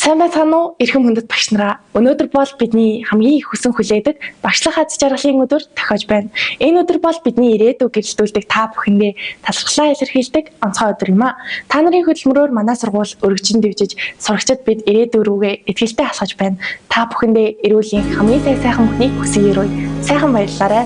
Сайн байцгаана уу эрхэм хүндэт багш нараа. Өнөөдөр бол бидний хамгийн их хүсэн хүлээдэг багшлах аз жаргалын өдөр тохиож байна. Энэ өдөр бол бидний ирээдүйг гэрэлтүүлдэг та бүхэндээ талархлаа илэрхийлдэг онцгой өдөр юм а. Та нарын хөдөлмөрөөр манай сургууль өргөжин дэвжиж сурагчид бид ирээдүйг рүүгээ итгэлтэй хасгаж байна. Та бүхэндээ эрүүлийн хамгийн сайн бүхнийг хүсье. Сайхан баярлалаа.